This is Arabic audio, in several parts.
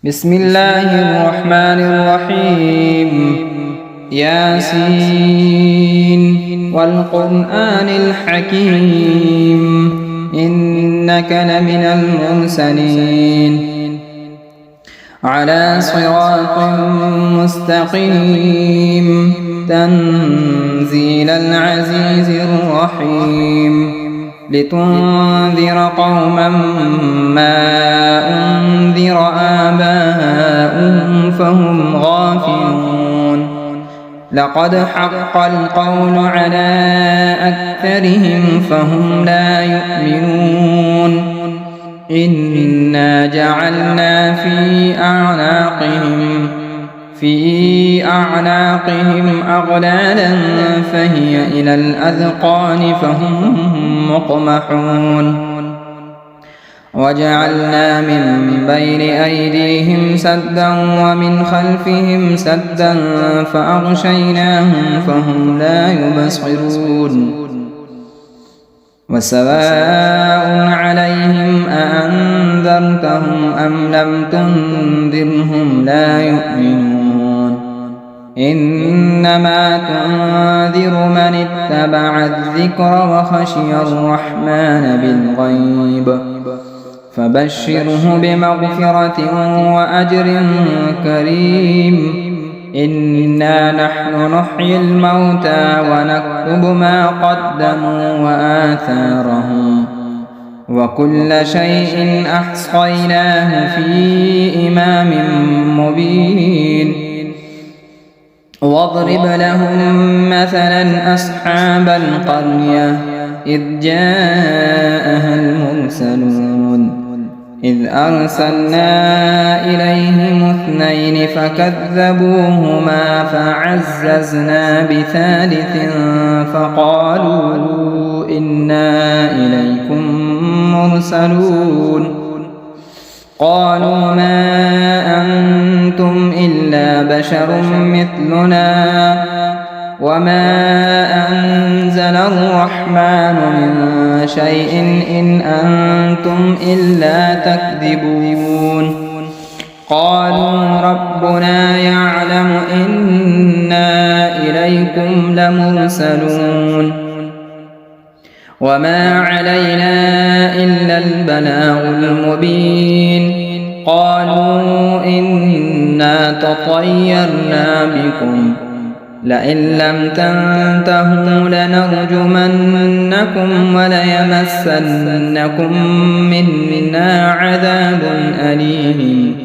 بسم الله الرحمن الرحيم ياسين والقرآن الحكيم إنك لمن المرسلين على صراط مستقيم تنزيل العزيز الرحيم لتنذر قوما ما أنذر آباؤهم فهم غافلون لقد حق القول على أكثرهم فهم لا يؤمنون إنا جعلنا في أعناقهم أغلالا فهي إلى الأذقان فهم مقمحون وجعلنا من بين أيديهم سدا ومن خلفهم سدا فأغشيناهم فهم لا يبصرون وسواء عليهم أأنذرتهم أم لم تنذرهم لا يؤمنون إنما تنذر من اتبع الذكر وخشي الرحمن بالغيب فبشره بمغفرة وأجر كريم إنا نحن نحيي الموتى ونكتب ما قدموا وآثارهم وكل شيء أحصيناه في إمام مبين واضرب لهم مثلا أصحاب القرية إذ جاءها المرسلون إذ أرسلنا إليهم اثنين فكذبوهما فعززنا بثالث فقالوا إنا إليكم مرسلون قالوا ما أنتم إلا بشر مثلنا وما أنزل الرحمن من شيء إن أنتم إلا تكذبون قالوا ربنا يعلم إنا إليكم لمرسلون وما علينا إلا البلاغ المبين قالوا إنا تطيرنا بكم لئن لم تنتهوا لنرجمنكم وليمسنكم منا عذاب أليم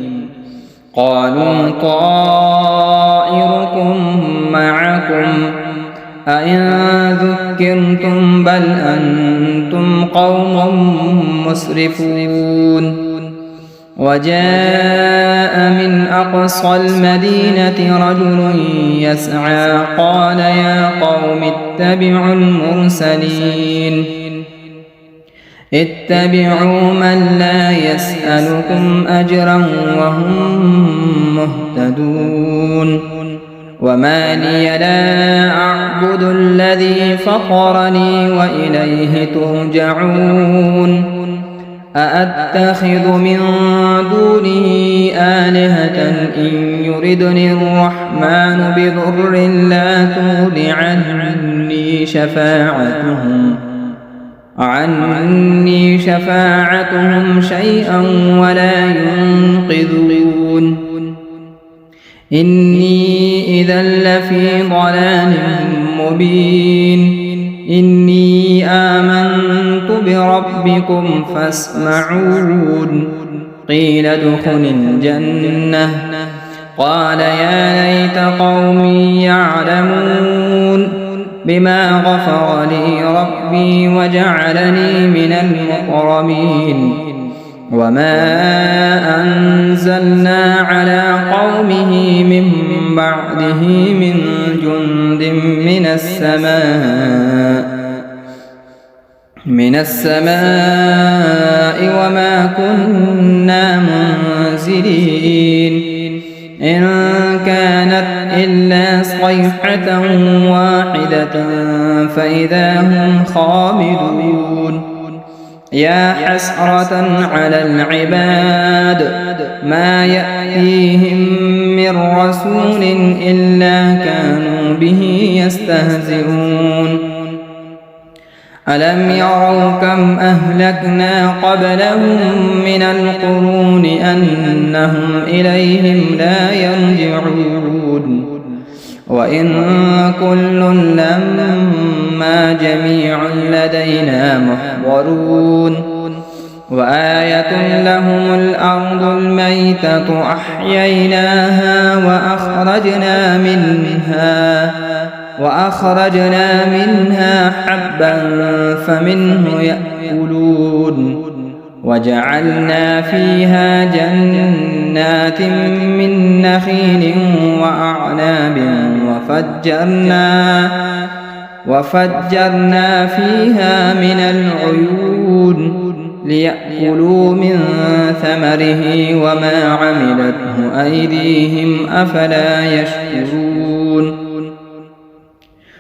قالوا طائركم معكم أئن ذكرتم بل أنتم قوم مسرفون وجاء من أقصى المدينة رجل يسعى قال يا قوم اتبعوا المرسلين اتبعوا من لا يسألكم أجرا وهم مهتدون وما لي لا أعبد الذي فطرني وإليه ترجعون أأتخذ من دونه آلهة إن يردني الرحمن بضر لا تغن عني شفاعتهم شيئا ولا ينقذون إني إذا لفي ضلال مبين إني آمنت بربكم فاسمعون قيل ادخل الجنة قال يا ليت قومي يعلمون بما غفر لي ربي وجعلني من المكرمين وما أنزلنا على قومه من بعده من جند من السماء وما كنا منزلين إن كانت إلا صيحة واحدة فإذا هم خامدون يا حسرة على العباد ما يأتيهم من رسول إلا كانوا به يستهزئون ألم يروا كم أهلكنا قبلهم من القرون أنهم إليهم لا يرجعون وإن كل لما جميع لدينا محضرون وآية لهم الأرض الميتة أحييناها وأخرجنا منها حبا فمنه يأكلون وجعلنا فيها جنات من نخيل وأعناب وفجرنا فيها من العيون ليأكلوا من ثمره وما عملته أيديهم أفلا يشكرون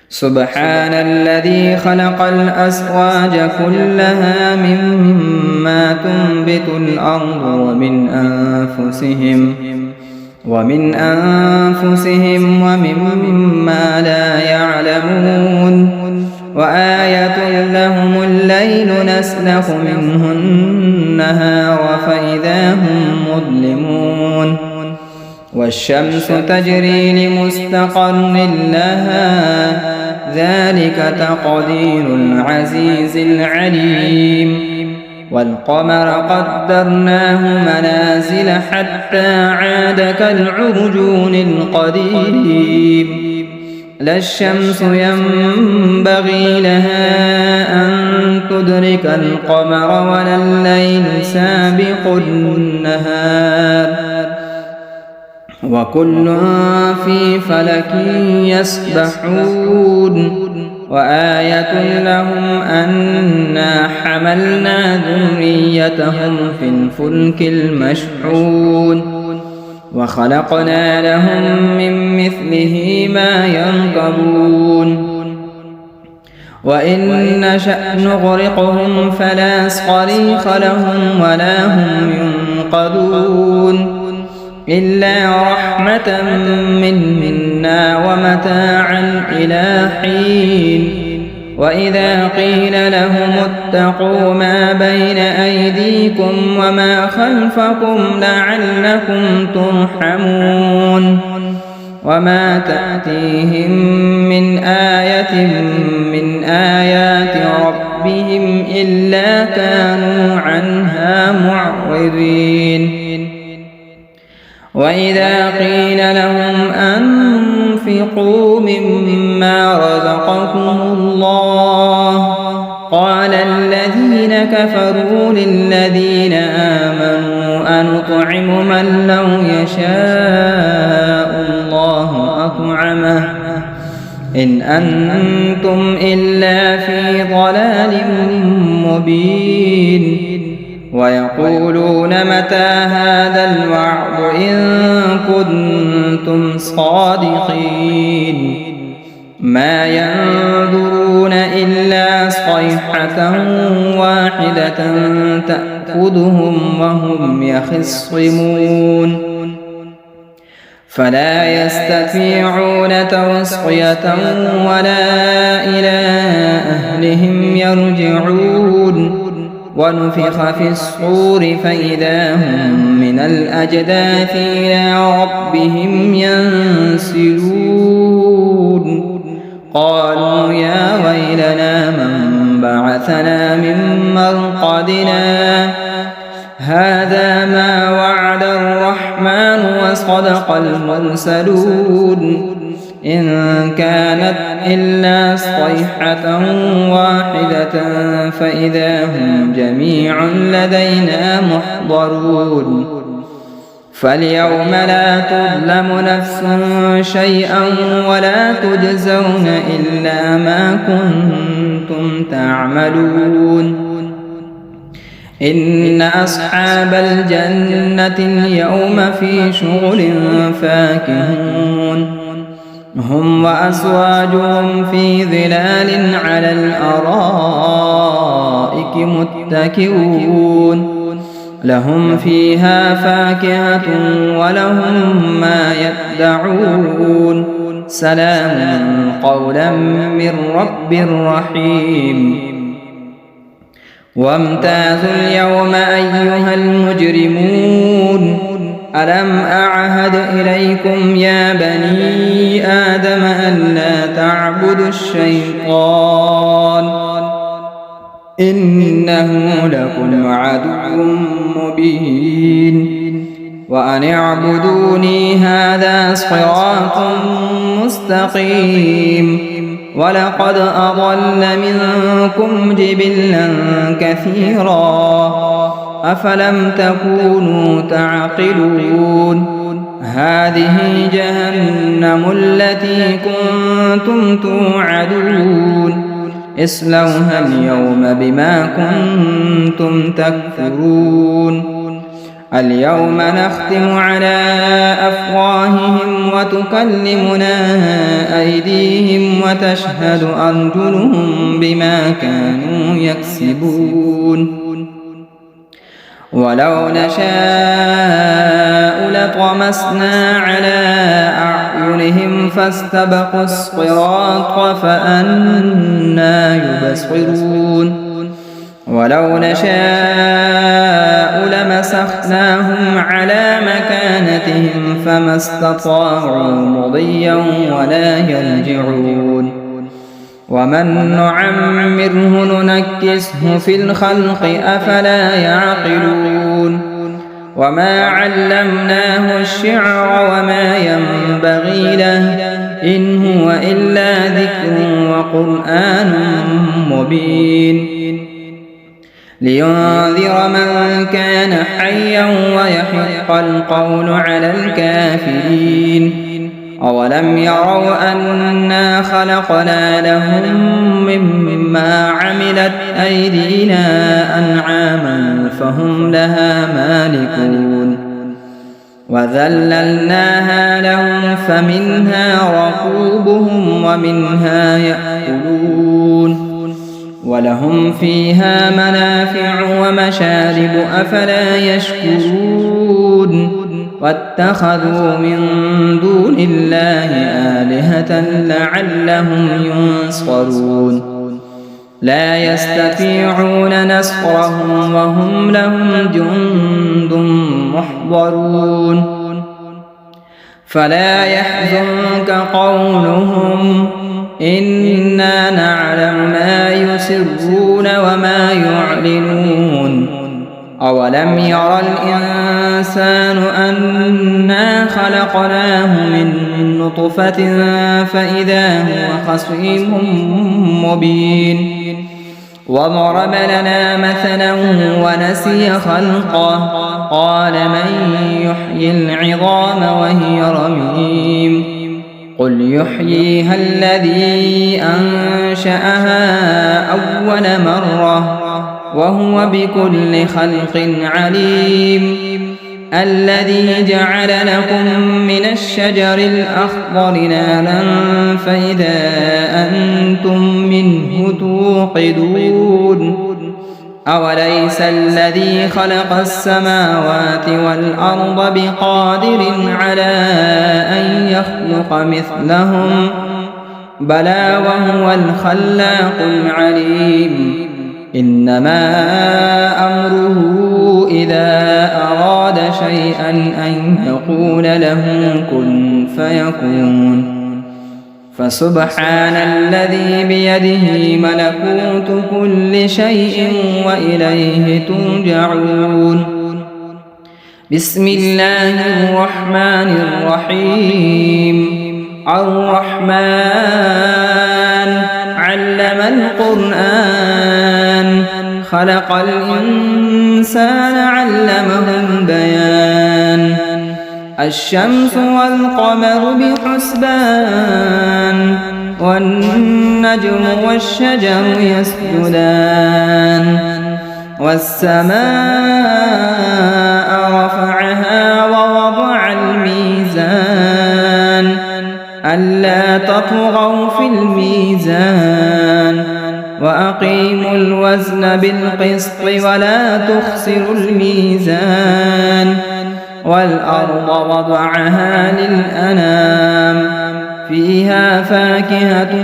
سبحان الذي خلق الأزواج كلها مما تنبت الأرض ومن أنفسهم ومما لا يعلمون وآية لهم الليل نسلخ منه النهار فإذا هم مظلمون والشمس تجري لمستقر لها ذلك تقدير العزيز العليم والقمر قدرناه منازل حتى عاد كالعرجون القديم لا الشمس ينبغي لها أن تدرك القمر ولا الليل سابق النهار وكل في فلك يسبحون وآية لهم أنا حملنا ذريتهم في الفلك المشحون وخلقنا لهم من مثله ما يركبون وإن نشأ نغرقهم فلا صريخ لهم ولا هم ينقذون إلا رحمة منا ومتاعا إلى حين وإذا قيل لهم اتقوا ما بين أيديكم وما خلفكم لعلكم ترحمون وما تأتيهم من آية من آيات ربهم إلا كانوا عنها معرضين وإذا قيل لهم أنفقوا مما رزقكم الله قال الذين كفروا للذين آمنوا أنطعم من لو يشاء الله أطعمه إن أنتم إلا في ضلال مبين ويقولون متى هذا الوعد إن كنتم صادقين ما ينظرون إلا صيحة واحدة تأخذهم وهم يخصمون فلا يستطيعون توصية ولا إلى أهلهم يرجعون ونفخ في الصور فإذا هم من الأجداث إلى ربهم ينسلون قالوا يا ويلنا من بعثنا من مرقدنا هذا ما وعد الرحمن وصدق المرسلون إن كانت إلا صيحة واحدة فإذا هم جميع لدينا محضرون فاليوم لا تظلم نفس شيئا ولا تجزون إلا ما كنتم تعملون إن أصحاب الجنة اليوم في شغل فاكهون هم وأزواجهم في ظلال على الأرائك متكئون لهم فيها فاكهة ولهم ما يدعون سلام قولا من رب رحيم وامتازوا اليوم أيها المجرمون ألم أعهد إليكم يا بني آدم ألا تعبدوا الشيطان إنه لكم عدو مبين وأن اعبدوني هذا صراط مستقيم ولقد أضل منكم جبلا كثيرا أفلم تكونوا تعقلون هذه جهنم التي كنتم توعدون اصلوها اليوم بما كنتم تكفرون اليوم نختم على أفواههم وتكلمنا أيديهم وتشهد أرجلهم بما كانوا يكسبون ولو نشاء لطمسنا على أعينهم فاستبقوا الصراط فأنى يبصرون ولو نشاء لمسخناهم على مكانتهم فما استطاعوا مضيا ولا يرجعون ومن نعمره ننكسه في الخلق أفلا يعقلون وما علمناه الشعر وما ينبغي له إن هو إلا ذكر وقرآن مبين لينذر من كان حيا ويحق القول على الكافرين أولم يروا أنا خلقنا لهم مما عملت أيدينا أنعاما فهم لها مالكون وذللناها لهم فمنها ركوبهم ومنها يأكلون ولهم فيها منافع ومشارب أفلا يشكرون واتخذوا من دون الله آلهة لعلهم ينصرون لا يستطيعون نصرهم وهم لهم جند محضرون فلا يحزنك قولهم إنا نعلم ما يسرون وما يعلنون أولم يرى الإنسان أنا خلقناه من نطفة فإذا هو خصيم مبين وضرب لنا مثلا ونسي خلقه قال من يحيي العظام وهي رميم قل يحييها الذي أنشأها أول مرة وهو بكل خلق عليم الذي جعل لكم من الشجر الأخضر نارا فإذا أنتم منه توقدون أوليس الذي خلق السماوات والأرض بقادر على أن يخلق مثلهم بلى وهو الخلاق العليم إنما أمره إذا أراد شيئا أن يقول له كن فيكون فسبحان الذي بيده ملكوت كل شيء وإليه ترجعون بسم الله الرحمن الرحيم الرحمن علم القرآن خلق الإنسان علمه البيان الشمس والقمر بحسبان والنجم والشجر يسجدان والسماء رفعها ووضع الميزان ألا تطغوا في الميزان وأقيموا الوزن بالقسط ولا تخسروا الميزان والأرض وضعها للأنام فيها فاكهة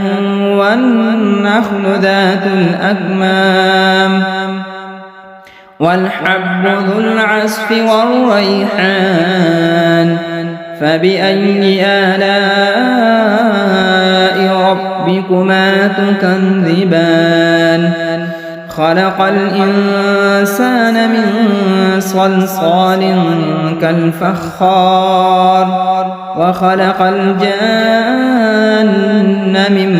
والنخل ذات الأكمام والحب ذو العصف والريحان فبأي آلاء ربكما تكذبان خلق الإنسان من صلصال كالفخار وخلق الجان من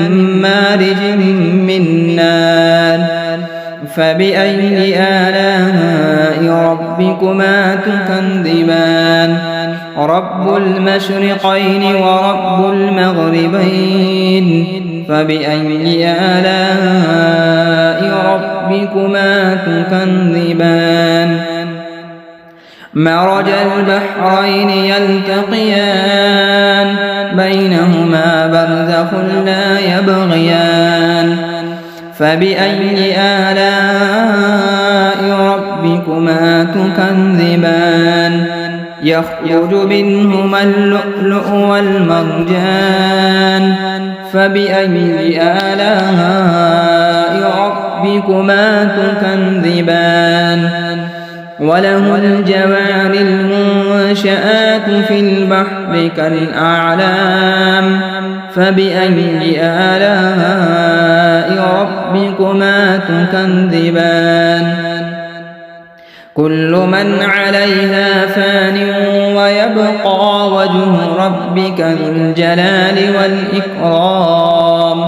مارج من نار فبأي آلاء ربكما تكذبان رب المشرقين ورب المغربين فبأي آلاء ربكما تكذبان مرج البحرين يلتقيان بينهما برزخ لا يبغيان فبأي آلاء ربكما تكذبان يخرج منهما اللؤلؤ والمرجان فبأي آلاء ربكما تكذبان وله الجوار المنشآت في البحر كالأعلام فبأي آلاء ربكما تكذبان كل من عليها فان ويبقى وجه ربك ذو الجلال والإكرام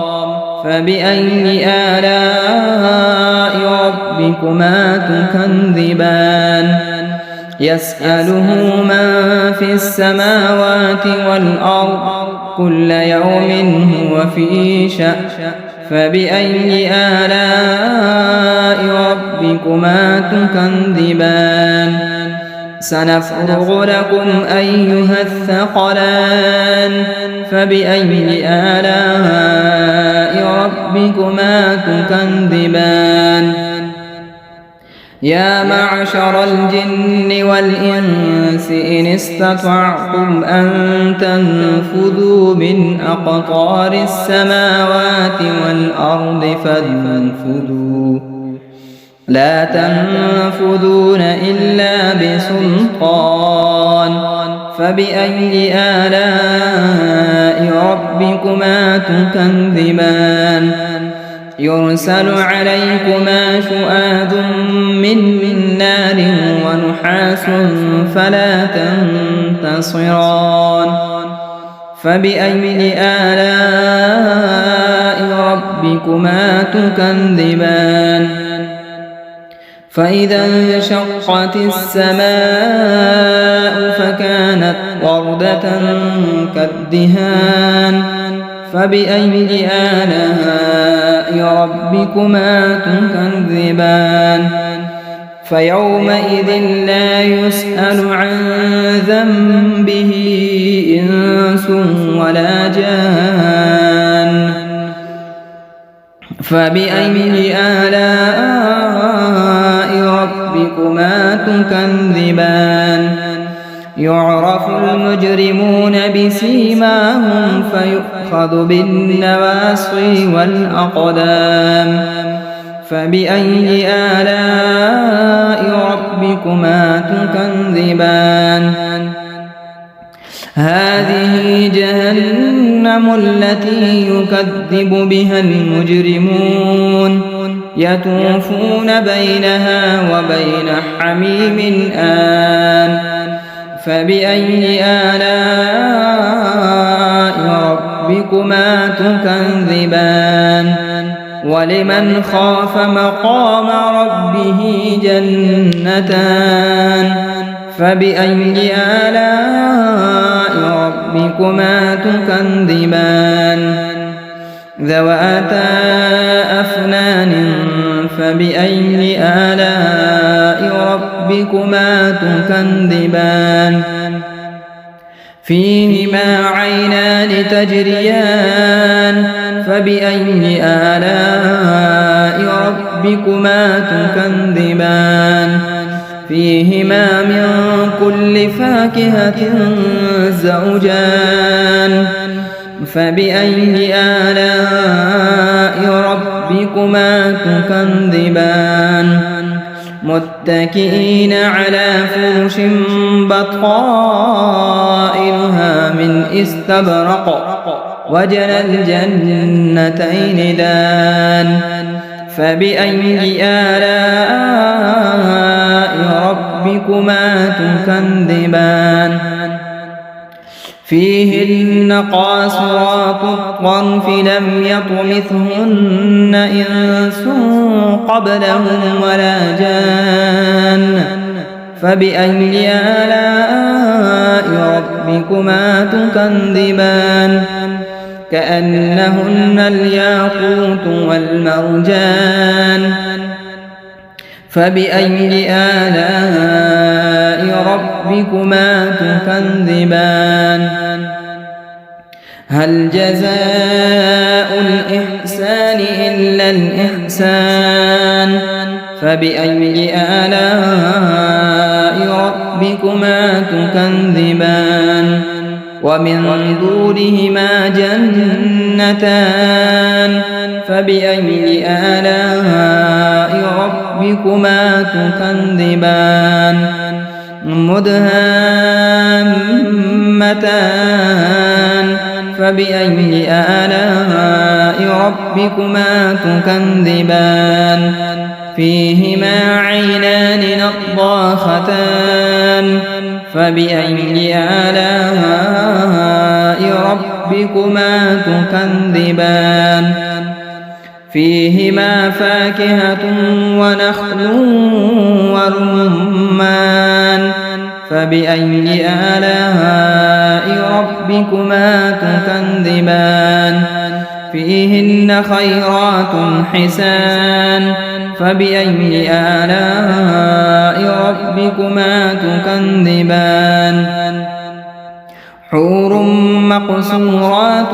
فبأي آلاء ربكما تكذبان يسأله من في السماوات والأرض كل يوم هو في شأن فبأي آلاء ربكما تكذبان سنفرغ لكم أيها الثقلان فبأي آلاء ربكما تكذبان يا معشر الجن والإنس إن استطعتم أن تنفذوا من أقطار السماوات والأرض فانفذوا لا تنفذون إلا بسلطان فبأي آلاء ربكما تكذبان يرسل عليكما شؤاد من نار ونحاس فلا تنتصران فبأي آلاء ربكما تكذبان فإذا انشقت السماء فكانت وردة كالدهان فبأي آلاء ربكما تكذبان فيومئذ لا يسأل عن ذنبه إنس ولا جان فبأي آلاء ربكما تكذبان يعرف المجرمون بسيماهم فيؤخذ بالنواصي والأقدام فبأي آلاء ربكما تكذبان هذه جهنم التي يكذب بها المجرمون يطوفون بينها وبين حميم آن فبأي آلاء ربكما تكذبان ولمن خاف مقام ربه جنتان فبأي آلاء ربكما تكذبان ذواتا أفنان فبأي آلاء ربكما تكذبان فيهما عينان تجريان فبأي آلاء ربكما تكذبان فيهما من كل فاكهة زوجان فبأي آلاء ربكما تكذبان متكئين على فرش بطائنها من استبرق وجنى الجنتين دان فبأي آلاء ربكما تكذبان فيهن قاصرات الطرف لم يطمثهن إنس قبلهم ولا جان فبأي آلاء ربكما تكذبان كأنهن الياقوت والمرجان فبأي آلاء ربكما تكذبان هل جزاء الإحسان إلا الإحسان فبأي آلاء ربكما تكذبان ومن دونهما جنتان فبأي آلاء ربكما تكذبان مدهامتان فبأي آلاء ربكما تكذبان فيهما عينان نضاختان فبأي آلاء ربكما تكذبان فيهما فاكهة ونخل ورمان فبأي آلاء ربكما تكذبان فيهن خيرات حسان فبأي آلاء ربكما تكذبان حور مقصورات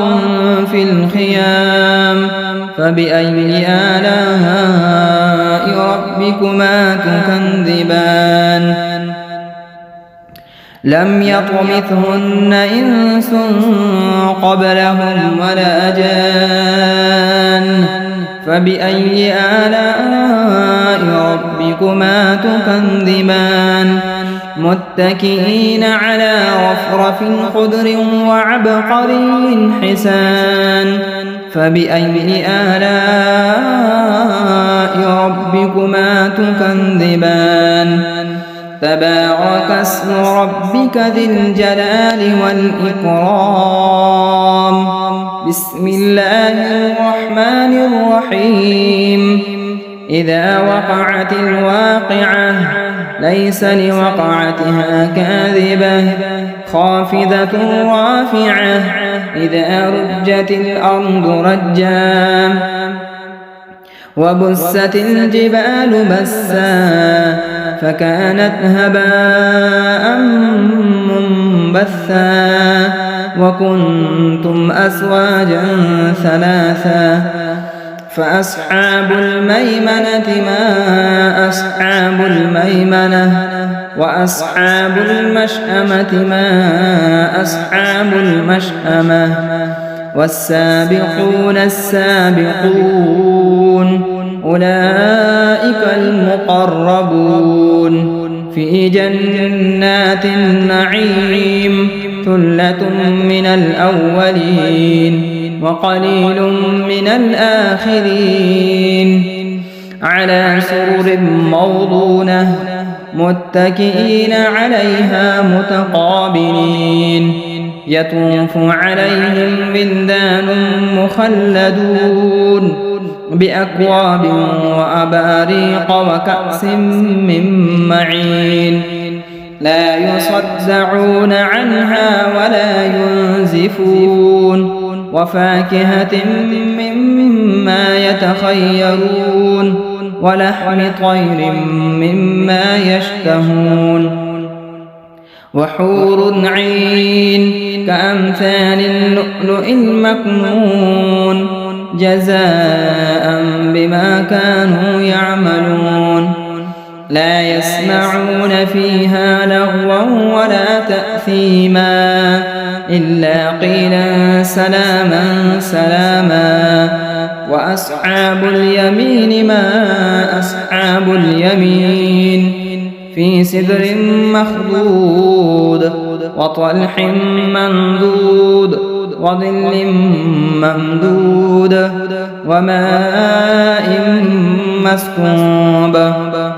في الخيام فبأي آلاء ربكما تكذبان لم يطمثهن إنس قبلهم ولا جان فبأي آلاء ربكما تكذبان متكئين على رفرف خضر وعبقري حسان فبأي آلاء ربكما تكذبان تبارك اسم ربك ذي الجلال والإكرام بسم الله الرحمن الرحيم إذا وقعت الواقعة ليس لوقعتها كاذبة خافضة رافعة إذا رجت الأرض رجا وبست الجبال بسا فكانت هباء منبثا وكنتم أزواجا ثلاثا فأصحاب الميمنة ما أصحاب الميمنة وأصحاب المشأمة ما أصحاب المشأمة والسابقون السابقون أولئك المقربون في جنات النعيم ثلة من الأولين وقليل من الآخرين على سرر موضونة متكئين عليها متقابلين يطوف عليهم ولدان مخلدون بأكواب وأباريق وكأس من معين لا يصدعون عنها ولا ينزفون وفاكهة مما يتخيرون ولحم طير مما يشتهون وحور عين كأمثال اللؤلؤ المكنون جزاء بما كانوا يعملون لا يسمعون فيها لغوا ولا تأثيما إلا قيلا سلاما سلاما وأصحاب اليمين ما أصحاب اليمين في سدر مخضود وطلح منضود وظل ممدود وماء مسكوب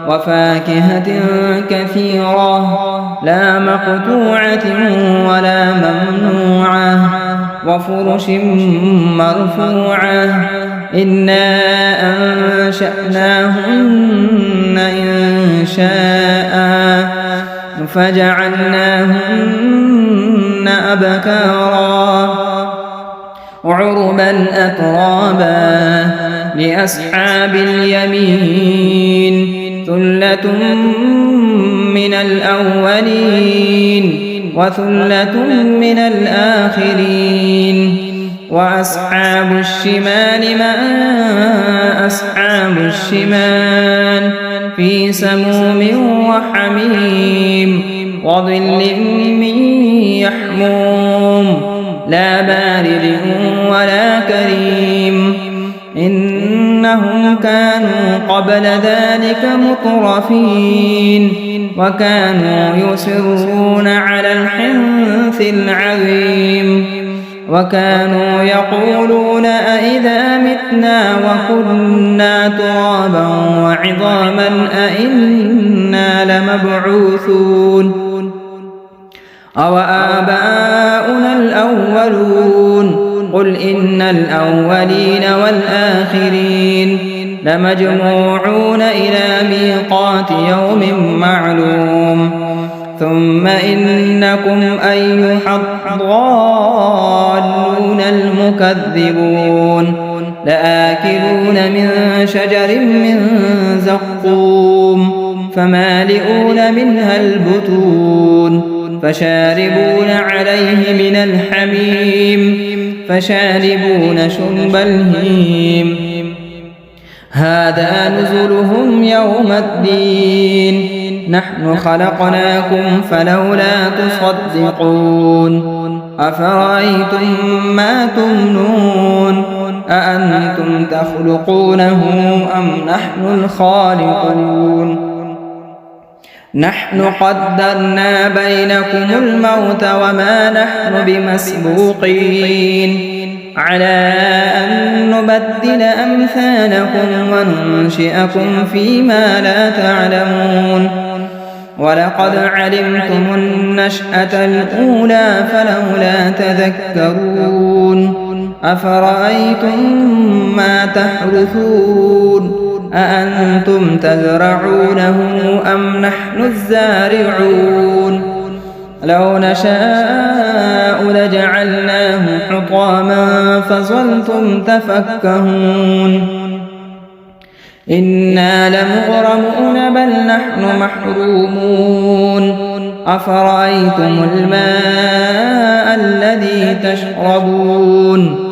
وفاكهة كثيرة لا مقطوعة ولا ممنوعة وفرش مرفوعة إنا أنشأناهن إنشاء فجعلناهن أبكارا عربا أترابا لأصحاب اليمين ثلة من الأولين وثلة من الآخرين وأصحاب الشمال ما أصحاب الشمال في سموم وحميم وظل من يحموم لا بارد ولا كريم إنهم كانوا قبل ذلك مترفين وكانوا يصرون على الحنث العظيم وكانوا يقولون أئذا متنا وكنا ترابا وعظاما أئنا لمبعوثون أو آباؤنا الأولون قل إن الأولين والآخرين لمجموعون إلى ميقات يوم معلوم ثم إنكم أيها الضالون المكذبون لآكلون من شجر من زقوم فمالئون منها البطون فشاربون عليه من الحميم فشاربون شرب الهيم هذا نزلهم يوم الدين نحن خلقناكم فلولا تصدقون أفرأيتم ما تمنون أأنتم تخلقونه أم نحن الخالقون نحن قدرنا بينكم الموت وما نحن بمسبوقين على أن نبدل أمثالكم وننشئكم فيما لا تعلمون ولقد علمتم النشأة الأولى فلولا تذكرون أفرأيتم ما تحرثون أأنتم تزرعونه أم نحن الزارعون لو نشاء لجعلناه حطاما فظلتم تفكهون إنا لمغرمون بل نحن محرومون أفرأيتم الماء الذي تشربون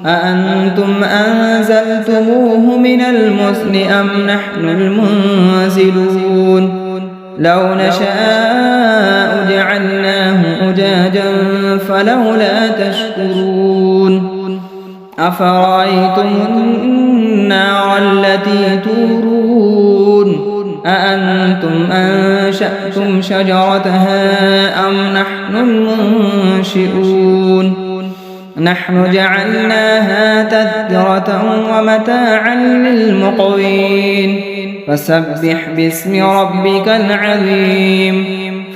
أأنتم أنزلتموه من المزن أم نحن المنزلون لو نشاء جعلناه أجاجا فلولا تشكرون أفرأيتم النار التي تورون أأنتم أنشأتم شجرتها أم نحن المنشئون نحن جعلناها تذكرة ومتاعا للمقوين فسبح باسم ربك العظيم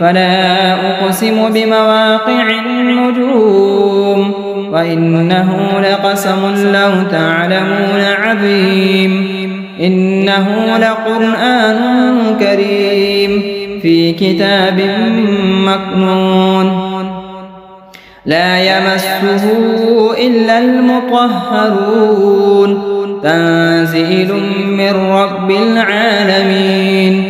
فلا أقسم بمواقع النجوم وإنه لقسم لو تعلمون عظيم إنه لقرآن كريم في كتاب مكنون لا يمسه إلا المطهرون تنزيل من رب العالمين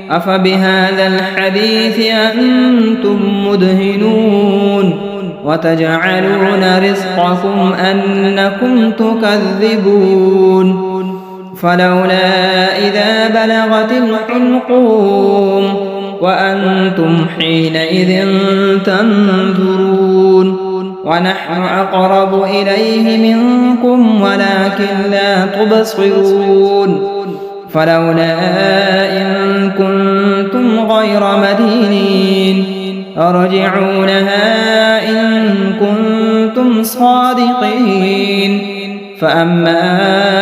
أفبهذا الحديث أنتم مدهنون وتجعلون رزقكم أنكم تكذبون فلولا إذا بلغت الحلقوم وأنتم حينئذ تنظرون ونحن أقرب إليه منكم ولكن لا تبصرون فلولا إن كنتم غير مدينين ارجعونها إن كنتم صادقين فأما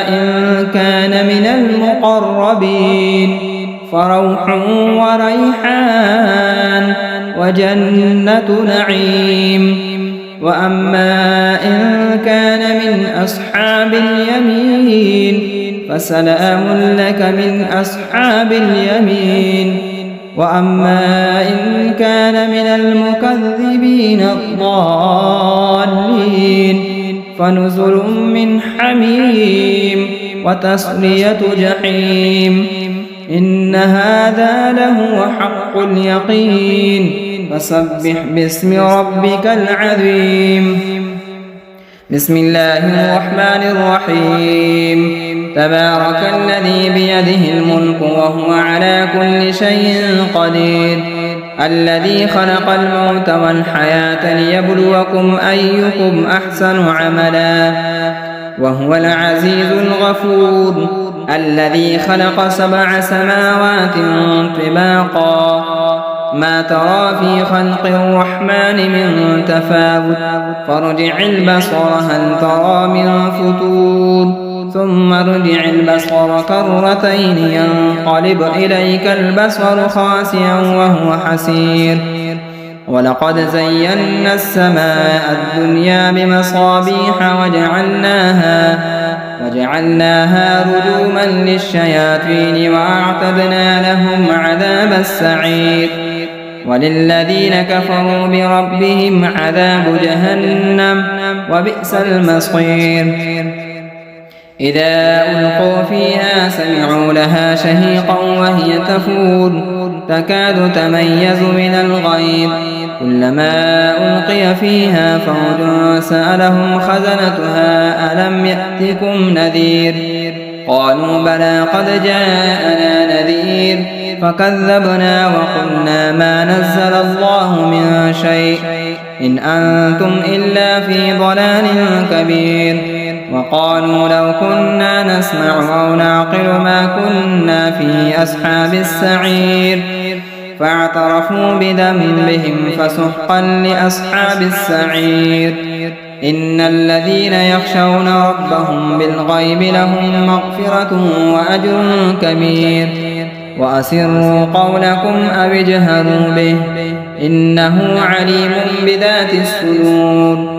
إن كان من المقربين فروح وريحان وجنة نعيم وأما إن كان من أصحاب اليمين فسلام لك من أصحاب اليمين وأما إن كان من المكذبين الضالين فنزل من حميم وتصلية جحيم إن هذا لهو حق اليقين فسبح باسم ربك العظيم بسم الله الرحمن الرحيم تبارك الذي بيده الملك وهو على كل شيء قدير الذي خلق الموت والحياة ليبلوكم أيكم أحسن عملا وهو العزيز الغفور الذي خلق 7 سماوات طباقا ما ترى في خلق الرحمن من تفاوت فارجع البصر هل ترى من فتور ثم ارجع البصر كرتين ينقلب إليك البصر خاسئا وهو حسير ولقد زينا السماء الدنيا بمصابيح وجعلناها رجوما للشياطين وأعتدنا لهم عذاب السعير وللذين كفروا بربهم عذاب جهنم وبئس المصير إذا ألقوا فيها سمعوا لها شهيقا وهي تفور تكاد تميز من الغيظ كلما ألقي فيها فوج سألهم خزنتها ألم يأتكم نذير قالوا بلى قد جاءنا نذير فكذبنا وقلنا ما نزل الله من شيء إن أنتم إلا في ضلال كبير وقالوا لو كنا نسمع أو نعقل ما كنا في أصحاب السعير فاعترفوا بذنبهم فسحقا لأصحاب السعير إن الذين يخشون ربهم بالغيب لهم مغفرة وأجر كبير وأسروا قولكم أو اجهروا به إنه عليم بذات الصدور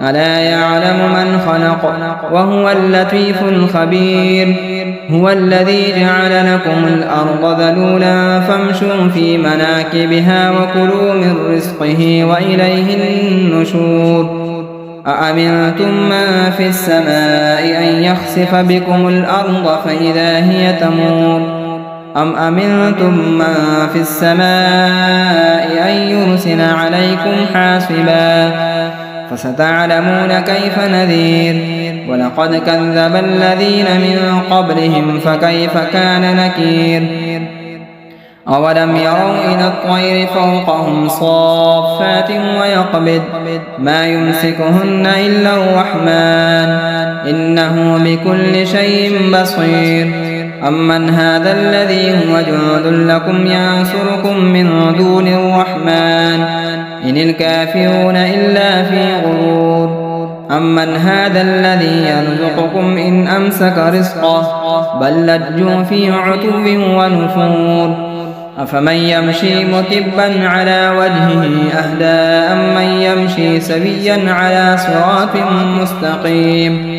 ألا يعلم من خلق وهو اللطيف الخبير هو الذي جعل لكم الأرض ذلولا فامشوا في مناكبها وكلوا من رزقه وإليه النشور أأمنتم من في السماء أن يخسف بكم الأرض فإذا هي تمور أم أمنتم من في السماء أن يرسل عليكم حاصبا فستعلمون كيف نذير ولقد كذب الذين من قبلهم فكيف كان نكير أولم يروا إلى الطير فوقهم صافات ويقبض ما يمسكهن إلا الرحمن إنه بكل شيء بصير أمن هذا الذي هو جند لكم ينصركم من دون الرحمن إن الكافرون إلا في غرور أمن هذا الذي يرزقكم إن أمسك رزقه بل لجوا في عتو ونفور أفمن يمشي مكبا على وجهه أهدى أمن يمشي سويا على صراط مستقيم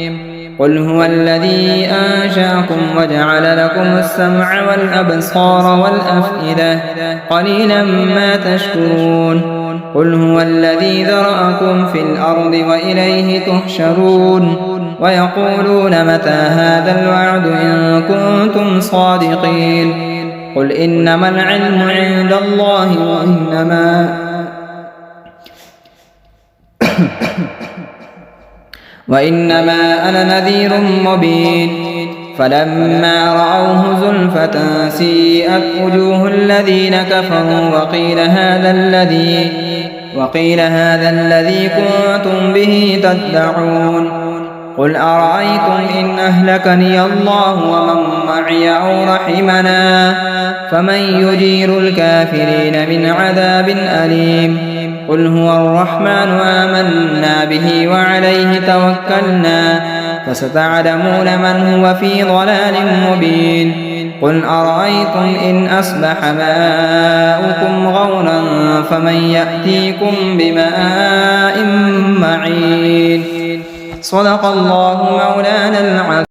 قل هو الذي أنشأكم وجعل لكم السمع والأبصار والأفئدة قليلا ما تشكرون قل هو الذي ذرأكم في الأرض وإليه تحشرون ويقولون متى هذا الوعد إن كنتم صادقين قل إنما العلم عند الله وإنما أنا نذير مبين فلما رأوه زلفة سيئت وجوه الذين كفروا وقيل هذا الذي كنتم به تدعون قل أرأيتم إن أهلكني الله ومن معي أو رحمنا فمن يجير الكافرين من عذاب أليم قل هو الرحمن آمنا به وعليه توكلنا فستعلمون من هو في ضلال مبين قل أرأيتم إن أصبح ماؤكم غورا فمن يأتيكم بماء معين صدق الله مولانا العظيم.